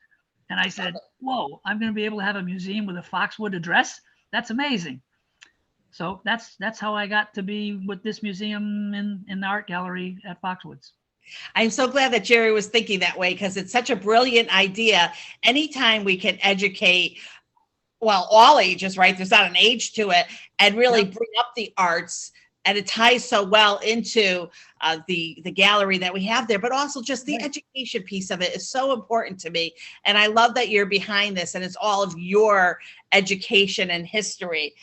A: And I said, whoa, I'm going to be able to have a museum with a Foxwood address? That's amazing. So that's how I got to be with this museum in the art gallery at Foxwoods.
B: I'm so glad that Jerry was thinking that way, because it's such a brilliant idea. Anytime we can educate, well, all ages, right? There's not an age to it, and really bring up the arts, and it ties so well into the gallery that we have there, but also just the education piece of it is so important to me. And I love that you're behind this, and it's all of your education and history.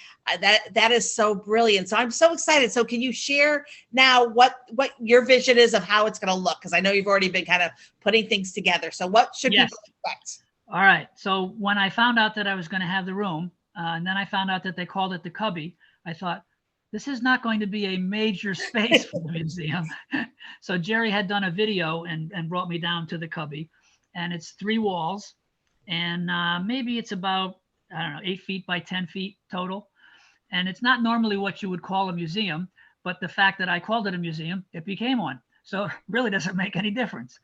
B: That is so brilliant. So I'm so excited. So can you share now what your vision is of how it's going to look? Because I know you've already been kind of putting things together. So what should people expect?
A: All right. So when I found out that I was going to have the room, and then I found out that they called it the Cubby, I thought, this is not going to be a major space for the museum. So Jerry had done a video and brought me down to the Cubby, and it's 3 walls, and maybe it's about, I don't know, 8 feet by 10 feet total. And it's not normally what you would call a museum, but the fact that I called it a museum, it became one. So it really doesn't make any difference.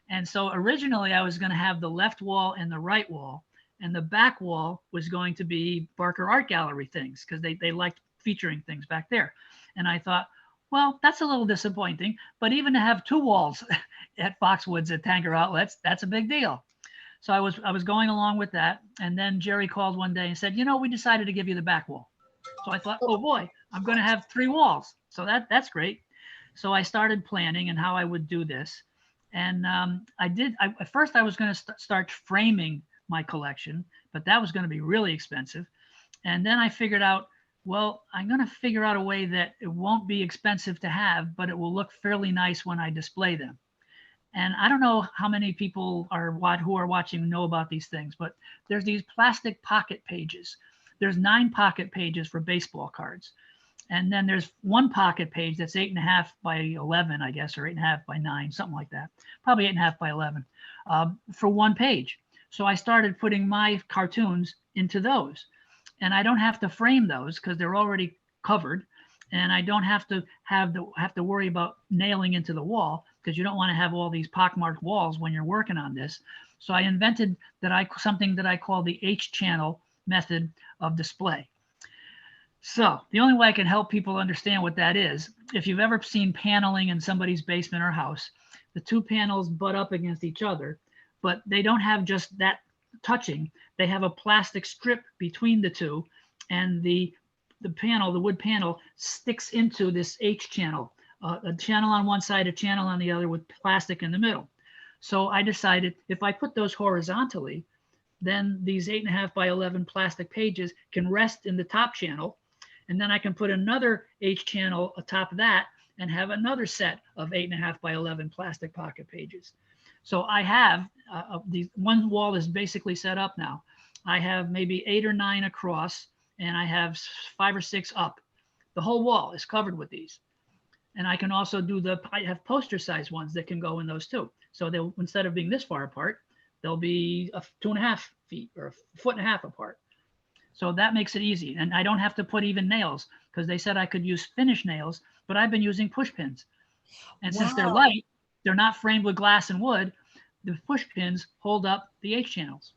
A: And so originally I was going to have the left wall and the right wall, and the back wall was going to be Barker Art Gallery things, because they liked featuring things back there. And I thought, well, that's a little disappointing, but even to have 2 walls at Foxwoods at Tanger Outlets, that's a big deal. So I was going along with that. And then Jerry called one day and said, you know, we decided to give you the back wall. So I thought, oh boy, I'm going to have 3 walls. So that's great. So I started planning and how I would do this. And at first I was going to start framing my collection, but that was going to be really expensive. And then I figured out, well, I'm going to figure out a way that it won't be expensive to have, but it will look fairly nice when I display them. And I don't know how many people who are watching know about these things, but there's these plastic pocket pages. There's 9 pocket pages for baseball cards. And then there's 1 pocket page that's 8.5 by 11, I guess, or 8.5 by 9, something like that. Probably 8.5 by 11 for 1 page. So I started putting my cartoons into those. And I don't have to frame those because they're already covered. And I don't have to worry about nailing into the wall, because you don't want to have all these pockmarked walls when you're working on this. So I invented something that I call the H-channel method of display. So the only way I can help people understand what that is, if you've ever seen paneling in somebody's basement or house, the 2 panels butt up against each other, but they don't have just that touching. They have a plastic strip between the 2, and the wood panel sticks into this H channel, a channel on one side, a channel on the other, with plastic in the middle. So I decided if I put those horizontally, then these 8.5 by 11 plastic pages can rest in the top channel. And then I can put another H channel atop of that and have another set of 8.5 by 11 plastic pocket pages. So I have these, one wall is basically set up now. I have maybe 8 or 9 across, and I have 5 or 6 up. The whole wall is covered with these. And I can also I have poster size ones that can go in those too. So they'll, instead of being this far apart, they'll be 2.5 feet or 1.5 feet apart. So that makes it easy. And I don't have to put even nails, because they said I could use finish nails, but I've been using push pins. And since they're light, they're not framed with glass and wood, the push pins hold up the H channels.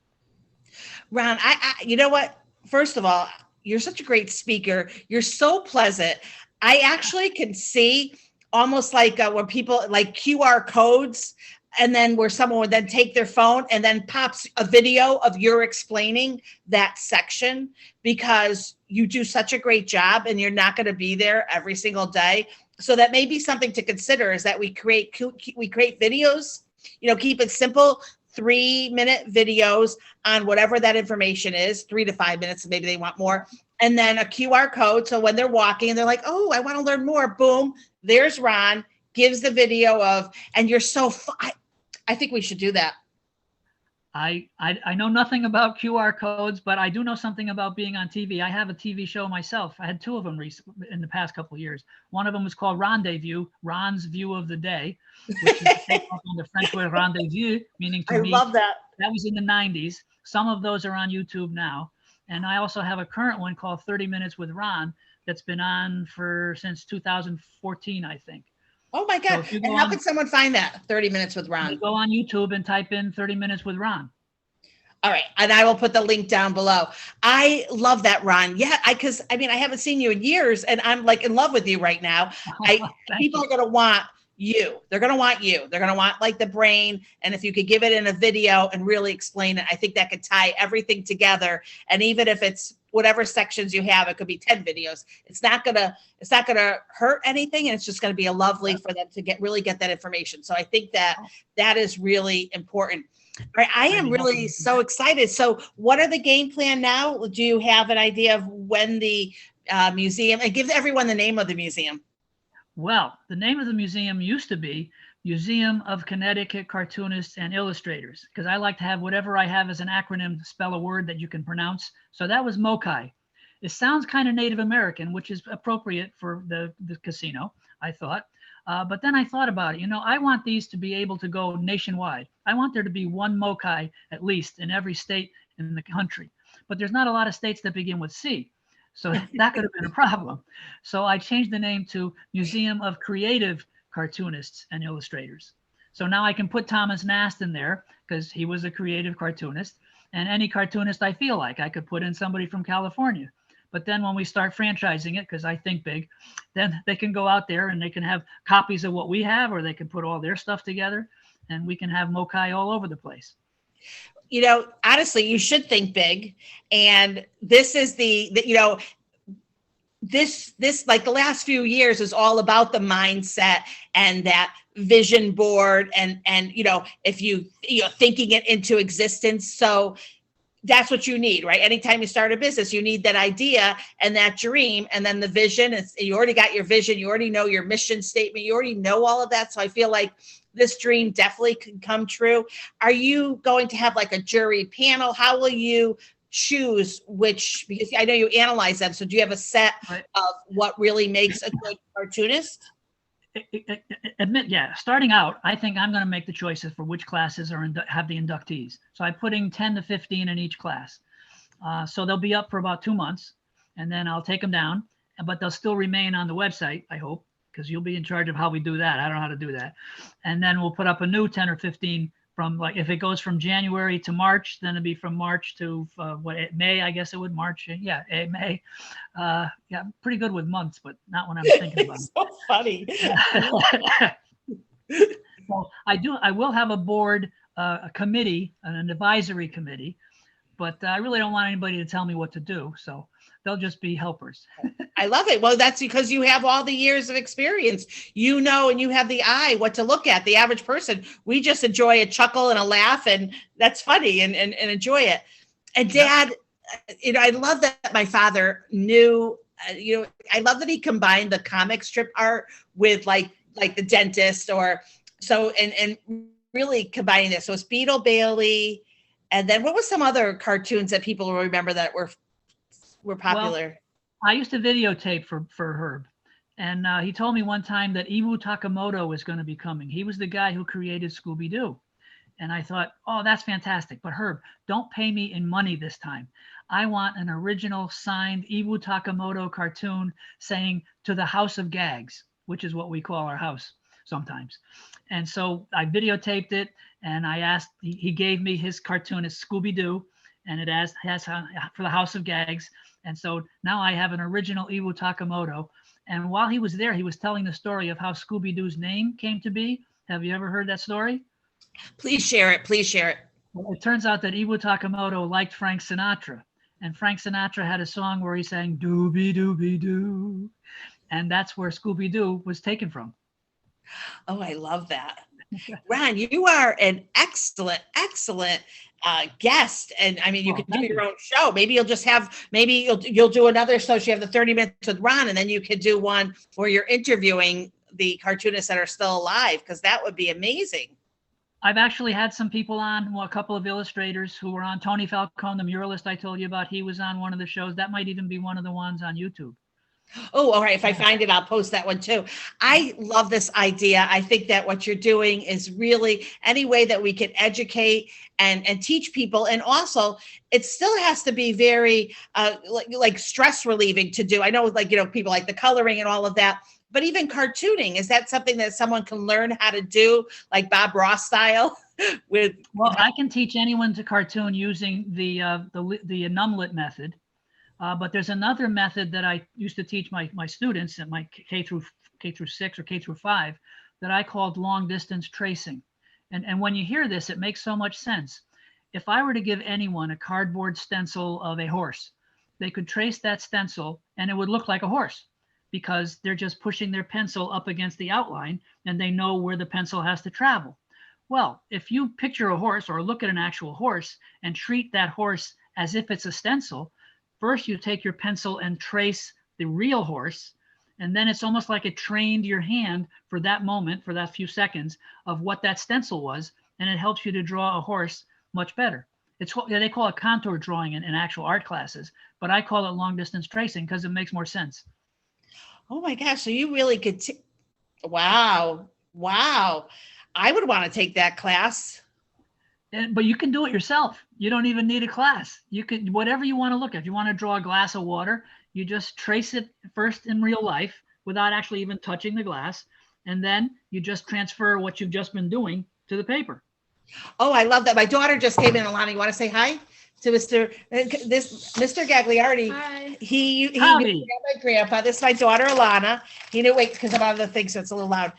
B: Ron, you know what? First of all, you're such a great speaker. You're so pleasant. I actually can see almost like when people like QR codes, and then where someone would then take their phone and then pops a video of your explaining that section, because you do such a great job and you're not going to be there every single day. So that may be something to consider, is that we create videos, keep it simple, 3-minute videos on whatever that information is, 3 to 5 minutes, and maybe they want more. And then a QR code. So when they're walking and they're like, oh, I want to learn more, boom, there's Ron, gives the video of, and you're so I think we should do that.
A: I know nothing about QR codes, but I do know something about being on TV. I have a TV show myself. I had 2 of them in the past couple of years. One of them was called Rendezvous, Ron's View of the Day, which is taken on the French word rendezvous, meaning to meet. I love that. That was in the 90s. Some of those are on YouTube now. And I also have a current one called 30 Minutes with Ron that's been on since 2014, I think.
B: Oh my
A: So
B: God.
A: if you
B: And how could someone find that 30 Minutes with Ron?
A: go on YouTube and type in 30 Minutes with Ron.
B: All right. And I will put the link down below. I love that, Ron. Yeah. Cause I mean, I haven't seen you in years and I'm like in love with you right now. People are going to want you. They're going to want you. They're going to want like the brain. And if you could give it in a video and really explain it, I think that could tie everything together. And even if it's whatever sections you have, it could be 10 videos. It's not going to hurt anything. And it's just going to be a lovely for them to really get that information. So I think that is really important. All right, I am really so excited. So what are the game plan now? Do you have an idea of when the museum, and give everyone the name of the museum?
A: Well, the name of the museum used to be Museum of Connecticut Cartoonists and Illustrators, because I like to have whatever I have as an acronym to spell a word that you can pronounce. So that was MOCCAI. It sounds kind of Native American, which is appropriate for the casino, I thought. But then I thought about it. I want these to be able to go nationwide. I want there to be one MOCCAI at least in every state in the country. But there's not a lot of states that begin with C. So that could have been a problem. So I changed the name to Museum of Creative Cartoonists and Illustrators. So now I can put Thomas Nast in there because he was a creative cartoonist. And any cartoonist I feel like, I could put in somebody from California. But then when we start franchising it, because I think big, then they can go out there and they can have copies of what we have, or they can put all their stuff together and we can have MOCCAI all over the place.
B: Honestly, you should think big. And this is this like the last few years is all about the mindset and that vision board and if you thinking it into existence. So that's what you need, right? Anytime you start a business, you need that idea and that dream, and then the vision. You already got your vision. You already know your mission statement. You already know all of that. So I feel like this dream definitely can come true. Are you going to have like a jury panel? How will you choose which? Because I know you analyze them. So do you have a set of what really makes a good cartoonist?
A: Starting out, I think I'm going to make the choices for which classes have the inductees. So I'm putting 10 to 15 in each class. So they'll be up for about 2 months, and then I'll take them down, but they'll still remain on the website, I hope, because you'll be in charge of how we do that. I don't know how to do that. And then we'll put up a new 10 or 15 from, like, if it goes from January to March, then it'd be from March to May, I guess it would. March. Yeah, May. I'm pretty good with months, but not when I'm thinking about it.
B: So funny.
A: So I will have a board, a committee, an advisory committee, but I really don't want anybody to tell me what to do. So they'll just be helpers.
B: I love it. Well, that's because you have all the years of experience, and you have the eye, what to look at. The average person, we just enjoy a chuckle and a laugh, and that's funny and enjoy it. And Dad, I love that my father knew, I love that he combined the comic strip art with like the dentist and really combining this. So it's Beetle Bailey. And then what was some other cartoons that people will remember that were popular?
A: Well, I used to videotape for Herb, and he told me one time that Ibu Takamoto was going to be coming. He was the guy who created Scooby-Doo. And I thought, oh, that's fantastic. But Herb, don't pay me in money this time. I want an original signed Ibu Takamoto cartoon saying "to the House of Gags," which is what we call our house sometimes. And so I videotaped it, and I asked, he gave me his cartoon as Scooby-Doo, and it has for the House of Gags. And so now I have an original Ibu Takamoto. And while he was there, he was telling the story of how Scooby-Doo's name came to be. Have you ever heard that story?
B: Please share it. Please share it.
A: Well, it turns out that Ibu Takamoto liked Frank Sinatra. And Frank Sinatra had a song where he sang "Doobie Doobie Doo." And that's where Scooby-Doo was taken from.
B: Oh, I love that. Ron, you are an excellent guest. And I mean, you can do your own show. Maybe you'll do another show. You have the 30 minutes with Ron, and then you could do one where you're interviewing the cartoonists that are still alive, because that would be amazing.
A: I've actually had some people on, a couple of illustrators who were on. Tony Falcone, the muralist I told you about, he was on one of the shows. That might even be one of the ones on YouTube.
B: Oh, all right. If I find it, I'll post that one too. I love this idea. I think that what you're doing is really any way that we can educate and teach people. And also it still has to be very like stress relieving to do. I know, like, people like the coloring and all of that, but even cartooning, is that something that someone can learn how to do, like Bob Ross style?
A: Well, I can teach anyone to cartoon using the numlet method. But there's another method that I used to teach my students at my K through 6 or K through 5 that I called long distance tracing. And when you hear this, it makes so much sense. If I were to give anyone a cardboard stencil of a horse, they could trace that stencil and it would look like a horse because they're just pushing their pencil up against the outline and they know where the pencil has to travel. Well, if you picture a horse or look at an actual horse and treat that horse as if it's a stencil, first you take your pencil and trace the real horse, and then it's almost like it trained your hand for that moment, for that few seconds of what that stencil was, and it helps you to draw a horse much better. It's what they call it contour drawing in actual art classes, but I call it long distance tracing because it makes more sense.
B: Oh my gosh, so you really could, wow. I would want to take that class.
A: But you can do it yourself. You don't even need a class. You can, whatever you want to look at. If you want to draw a glass of water, you just trace it first in real life without actually even touching the glass. And then you just transfer what you've just been doing to the paper.
B: Oh, I love that. My daughter just came in. Alana, you want to say hi to Mr. Gagliardi?
A: Hi.
B: He knew my grandpa. This is my daughter, Alana. He knew, wait, because I'm on the thing, so it's a little loud.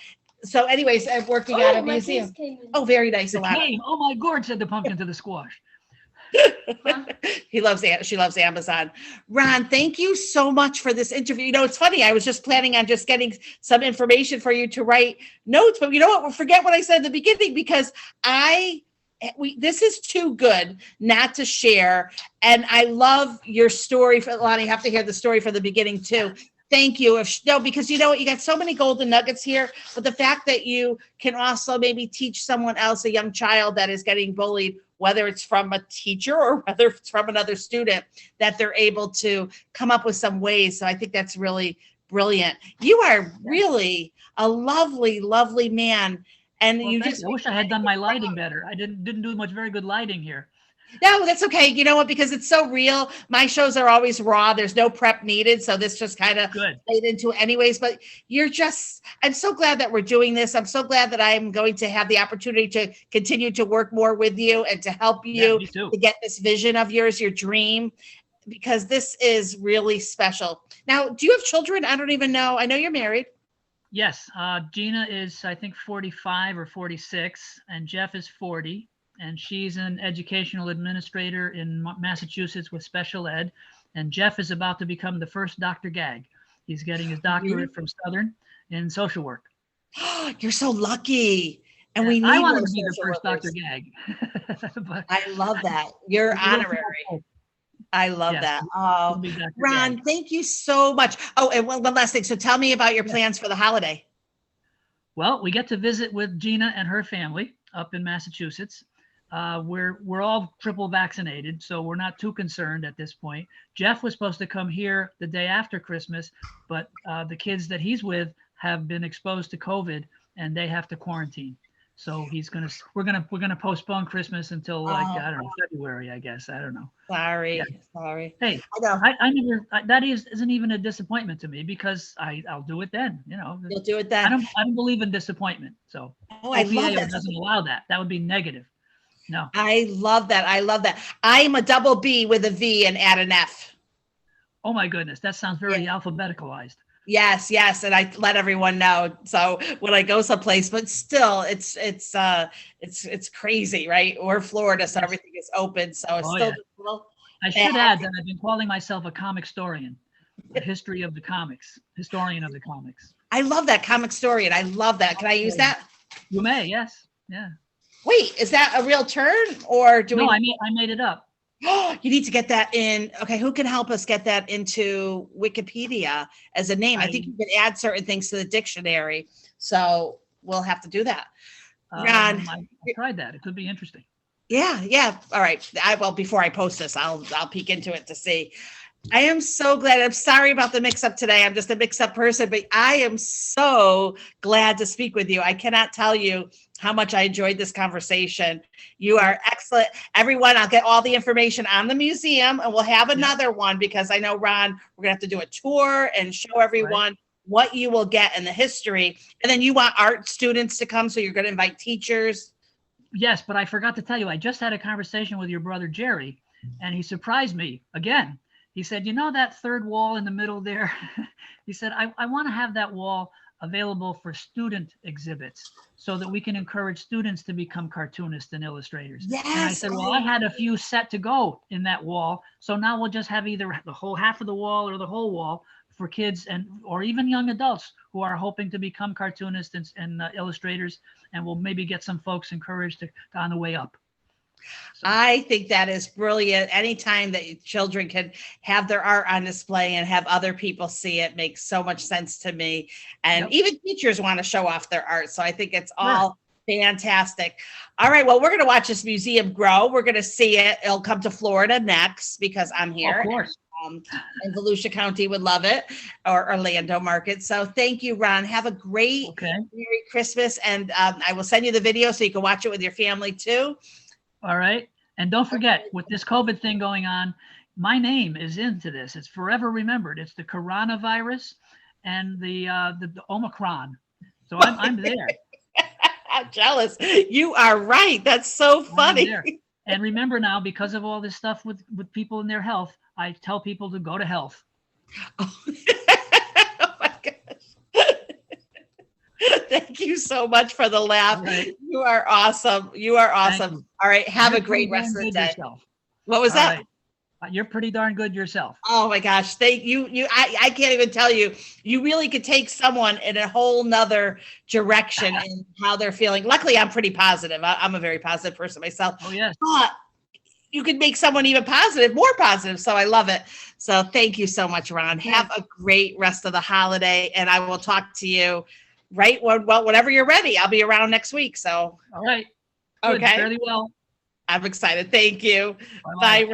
B: So anyways, I'm working at a museum. Oh, very nice, Alana.
A: Oh my gourd, said the pumpkin to the squash.
B: She loves Amazon. Ron, thank you so much for this interview. You know, it's funny. I was just planning on just getting some information for you to write notes, but you know what? We'll forget what I said at the beginning because this is too good not to share. And I love your story. Lonnie, you have to hear the story from the beginning too. Thank you. Because you know what, you got so many golden nuggets here, but the fact that you can also maybe teach someone else, a young child that is getting bullied, whether it's from a teacher or whether it's from another student, that they're able to come up with some ways. So I think that's really brilliant. You are really a lovely, lovely man. And
A: well, I wish I had done my lighting better. I didn't do much very good lighting here.
B: No, that's okay. You know what? Because it's so real. My shows are always raw. There's no prep needed. So this just kind of played into it anyways. But I'm so glad that we're doing this. I'm so glad that I'm going to have the opportunity to continue to work more with you and to help you to get this vision of yours, your dream, because this is really special. Now, do you have children? I don't even know. I know you're married.
A: Yes. Gina is, I think, 45 or 46, and Jeff is 40. And she's an educational administrator in Massachusetts with special ed. And Jeff is about to become the first Dr. Gag. He's getting his doctorate from Southern in social work.
B: You're so lucky. And
A: I wanted to be the first Dr. Gag.
B: But I love that. You're honorary. I love that. Oh, Ron, thank you so much. Oh, and one last thing. So tell me about your plans for the holiday.
A: Well, we get to visit with Gina and her family up in Massachusetts. We're all triple vaccinated, so we're not too concerned at this point. Jeff was supposed to come here the day after Christmas, but the kids that he's with have been exposed to COVID and they have to quarantine. So we're gonna postpone Christmas until I don't know, February, I guess. I don't know.
B: Sorry.
A: Hey, I never. That isn't even a disappointment to me because I'll do it then. You know,
B: you'll do it then.
A: I don't believe in disappointment. So
B: I love that.
A: Doesn't allow that. That would be negative. No.
B: I love that. I'm a double B with a V and add an F.
A: Oh my goodness, that sounds very alphabeticalized.
B: Yes, and I let everyone know. So when I go someplace, but still, it's crazy, right? We're Florida, so everything is open. So it's still.
A: I should add that I've been calling myself a Comicstorian, the history of the comics, historian of the comics.
B: I love that, Comicstorian. I love that. Can I use that?
A: You may. Yes. Yeah.
B: Wait, is that a real term or do we?
A: No, I made it up.
B: You need to get that in. Okay, who can help us get that into Wikipedia as a name? I think you can add certain things to the dictionary. So we'll have to do that. Ron,
A: I tried that. It could be interesting.
B: Yeah. All right. Before I post this, I'll peek into it to see. I am so glad. I'm sorry about the mix-up today. I'm just a mix-up person, but I am so glad to speak with you. I cannot tell you how much I enjoyed this conversation. You are excellent. Everyone, I'll get all the information on the museum, and we'll have another one because I know, Ron, we're going to have to do a tour and show everyone what you will get in the history. And then you want art students to come, so you're going to invite teachers.
A: Yes, but I forgot to tell you, I just had a conversation with your brother Jerry, and he surprised me again. He said, you know that third wall in the middle there? He said, I want to have that wall available for student exhibits so that we can encourage students to become cartoonists and illustrators.
B: Yes.
A: And I said, well, I had a few set to go in that wall. So now we'll just have either the whole half of the wall or the whole wall for kids or even young adults who are hoping to become cartoonists and illustrators. And we'll maybe get some folks encouraged to on the way up. So.
B: I think that is brilliant. Anytime that children can have their art on display and have other people see it makes so much sense to me. And even teachers want to show off their art. So I think it's all fantastic. All right. Well, we're going to watch this museum grow. We're going to see it. It'll come to Florida next because I'm here.
A: Of course.
B: And Volusia County would love it, or Orlando market. So thank you, Ron. Have a great Merry Christmas. And I will send you the video so you can watch it with your family too.
A: All right. And don't forget, with this COVID thing going on, my name is into this. It's forever remembered. It's the coronavirus and the Omicron. So I'm there.
B: I'm jealous. You are right. That's so funny.
A: And remember now, because of all this stuff with people and their health, I tell people to go to health.
B: Oh my gosh. Thank you so much for the laugh.
A: Right.
B: You are awesome. You are awesome. All right. Have a great rest of the day.
A: Yourself.
B: What was that?
A: Right. You're pretty darn good yourself.
B: Oh my gosh. Thank you. I can't even tell you. You really could take someone in a whole nother direction in how they're feeling. Luckily, I'm pretty positive. I'm a very positive person myself.
A: Oh, yes.
B: But you could make someone even more positive. So I love it. So thank you so much, Ron. Have a great rest of the holiday. And I will talk to you whenever you're ready. I'll be around next week. So.
A: All right. Good.
B: Okay.
A: Fairly well.
B: I'm excited. Thank you.
A: Bye-bye.
B: Bye, Ron.